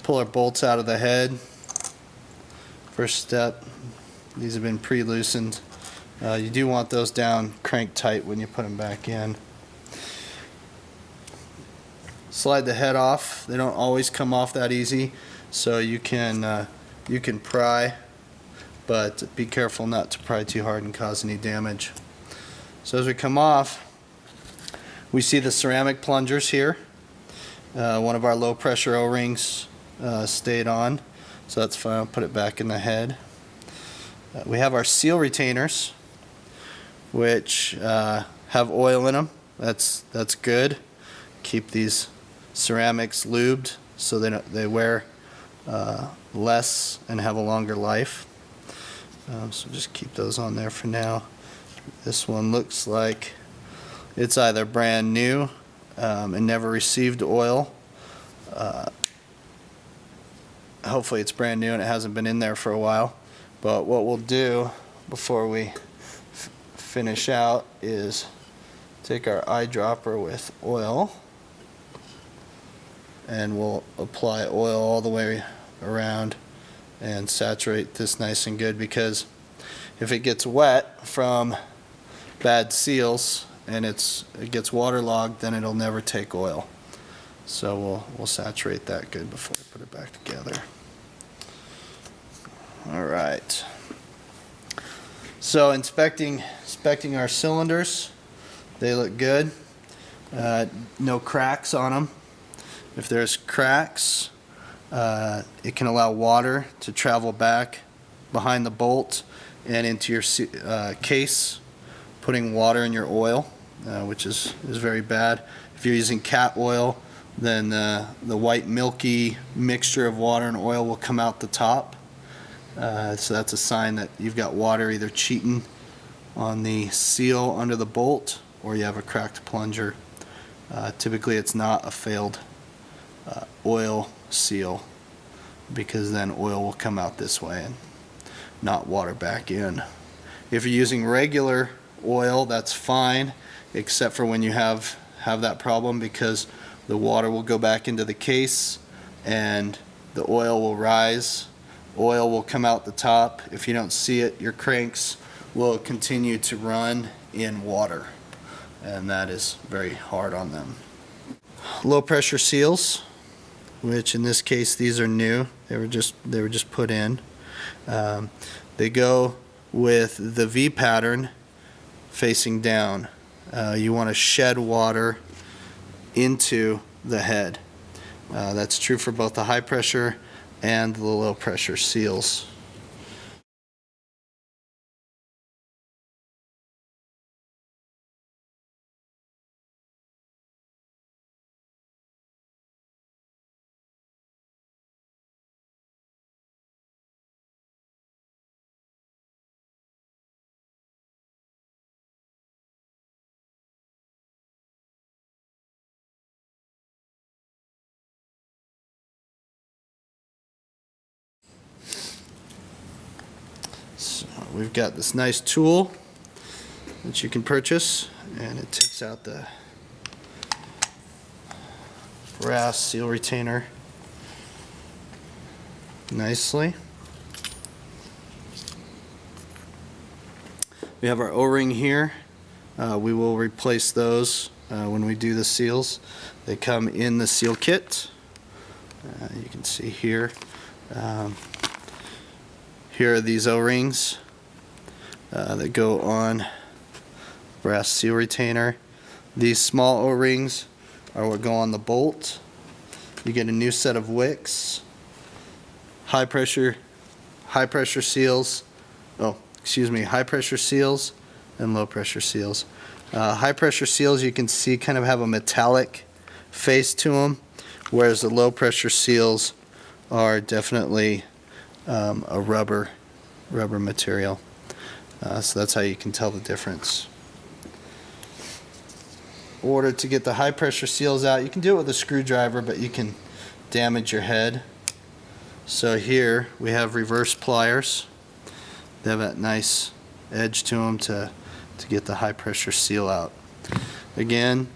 pull our bolts out of the head. First step, these have been pre-loosened. You do want those down cranked tight when you put them back in. Slide the head off. They don't always come off that easy, so you can pry, but be careful not to pry too hard and cause any damage. So as we come off, we see the ceramic plungers here. One of our low pressure O-rings stayed on, so that's fine. I'll put it back in the head. We have our seal retainers, which have oil in them. That's good. Keep these ceramics lubed so they wear less and have a longer life. So just keep those on there for now. This one looks like it's either brand new and never received oil. Hopefully it's brand new and it hasn't been in there for a while. But what we'll do before we finish out is take our eyedropper with oil, and we'll apply oil all the way around and saturate this nice and good, because if it gets wet from bad seals and it gets waterlogged, then it'll never take oil. So we'll saturate that good before we put it back together. Alright, so inspecting our cylinders, they look good. No cracks on them. If there's cracks, it can allow water to travel back behind the bolt and into your case, putting water in your oil, which is very bad. If you're using cat oil, then the white milky mixture of water and oil will come out the top. So that's a sign that you've got water either cheating on the seal under the bolt, or you have a cracked plunger. Typically it's not a failed oil seal, because then oil will come out this way and not water back in. If you're using regular oil, that's fine, except for when you have that problem, because the water will go back into the case and the oil will rise. Oil will come out the top. If you don't see it, your cranks will continue to run in water, and that is very hard on them. Low pressure seals, which in this case these are new. They were just put in. They go with the V pattern facing down. You want to shed water into the head. That's true for both the high pressure and the low pressure seals. So we've got this nice tool that you can purchase, and it takes out the brass seal retainer nicely. We have our O-ring here. We will replace those when we do the seals. They come in the seal kit. You can see here. Here are these O-rings that go on brass seal retainer. These small O-rings are what go on the bolt. You get a new set of wicks. High pressure seals. High pressure seals and low pressure seals. High pressure seals, you can see, kind of have a metallic face to them, whereas the low pressure seals are definitely a rubber material. So that's how you can tell the difference. In order to get the high pressure seals out, you can do it with a screwdriver, but you can damage your head. So here we have reverse pliers. They have that nice edge to them to get the high pressure seal out. Again,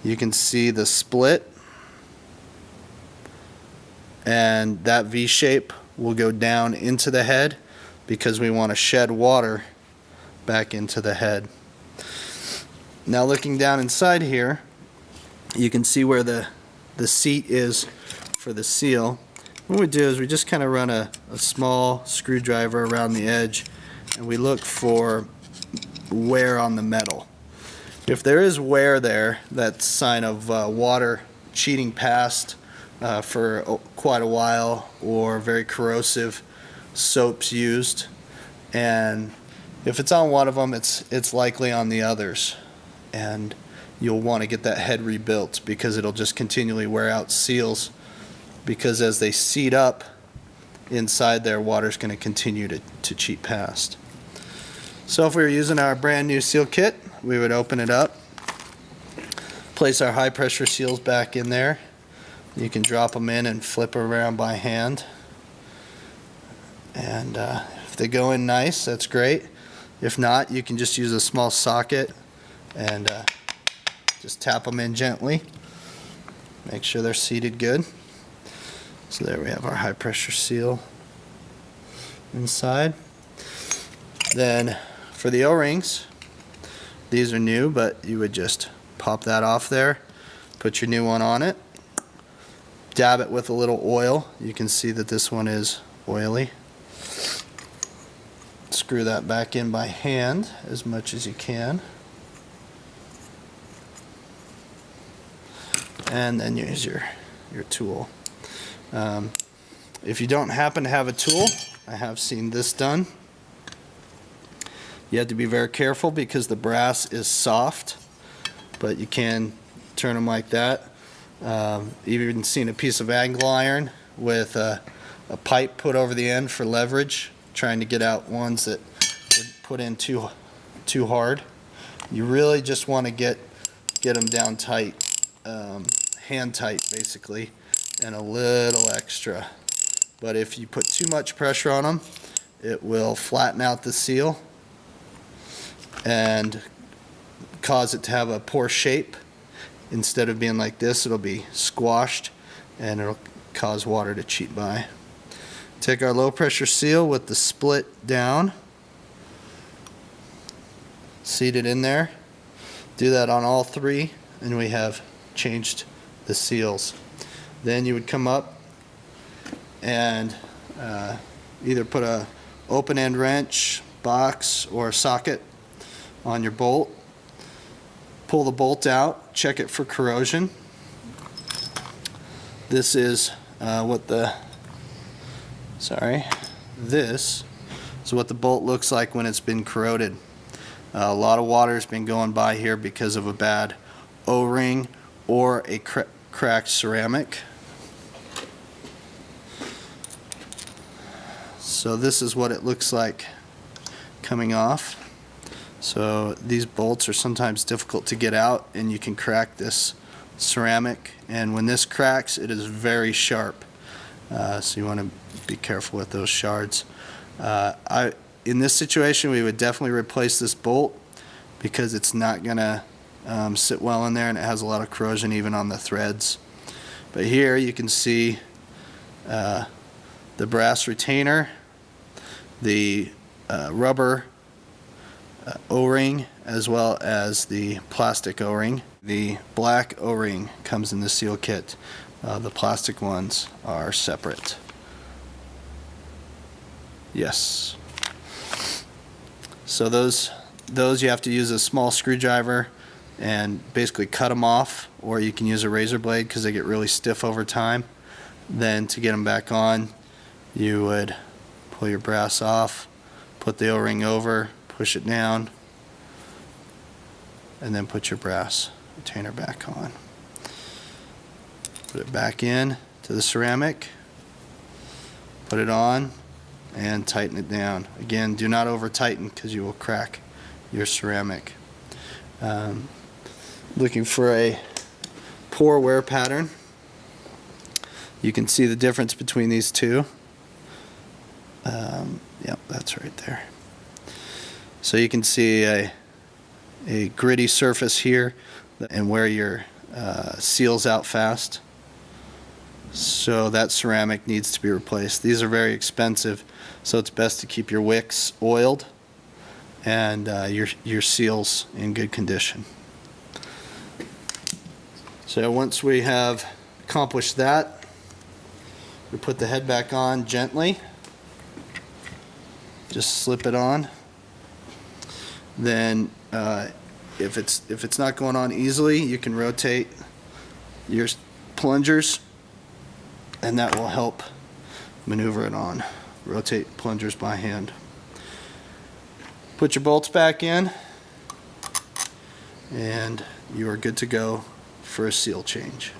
you can see the split and that V shape will go down into the head because we want to shed water back into the head. Now looking down inside here, you can see where the seat is for the seal. What we do is we just kind of run a small screwdriver around the edge and we look for wear on the metal. If there is wear there, that's a sign of water cheating past for quite a while, or very corrosive soaps used. And if it's on one of them, it's likely on the others. And you'll want to get that head rebuilt because it'll just continually wear out seals, because as they seat up inside there, water's going to continue to cheat past. So if we were using our brand new seal kit, we would open it up, place our high pressure seals back in there. You can drop them in and flip them around by hand. And if they go in nice, that's great. If not, you can just use a small socket and just tap them in gently. Make sure they're seated good. So there we have our high pressure seal inside. Then for the O-rings, these are new, but you would just pop that off there, put your new one on it, dab it with a little oil. You can see that this one is oily. Screw that back in by hand as much as you can. And then use your tool. If you don't happen to have a tool, I have seen this done. You have to be very careful because the brass is soft, but you can turn them like that. You've even seen a piece of angle iron with a pipe put over the end for leverage, trying to get out ones that would put in too hard. You really just want to get them down tight, hand tight basically, and a little extra. But if you put too much pressure on them, it will flatten out the seal and cause it to have a poor shape. Instead of being like this, it'll be squashed and it'll cause water to cheat by. Take our low pressure seal with the split down, seat it in there. Do that on all three and we have changed the seals. Then you would come up and either put a open end wrench, box, or a socket on your bolt. Pull the bolt out, check it for corrosion. This is this is what the bolt looks like when it's been corroded. A lot of water has been going by here because of a bad O-ring or a cracked ceramic. So this is what it looks like coming off. So these bolts are sometimes difficult to get out, and you can crack this ceramic, and when this cracks, it is very sharp. So you want to be careful with those shards. In this situation, we would definitely replace this bolt because it's not going to sit well in there, and it has a lot of corrosion even on the threads. But here you can see the brass retainer, the rubber O-ring, as well as the plastic O-ring. The black O-ring comes in the seal kit. The plastic ones are separate. Yes. So those you have to use a small screwdriver and basically cut them off, or you can use a razor blade because they get really stiff over time. Then to get them back on, you would pull your brass off, put the O-ring over, push it down, and then put your brass retainer back on. Put it back in to the ceramic, put it on, and tighten it down. Again, do not over tighten because you will crack your ceramic. Looking for a poor wear pattern. You can see the difference between these two. Yep, that's right there. So you can see a gritty surface here and where your seals out fast. So So that ceramic needs to be replaced. These are very expensive, so it's best to keep your wicks oiled and your seals in good condition. So once we have accomplished that, we put the head back on gently. Just slip it on. Then if it's not going on easily, you can rotate your plungers, and that will help maneuver it on. Rotate plungers by hand. Put your bolts back in, and you are good to go for a seal change.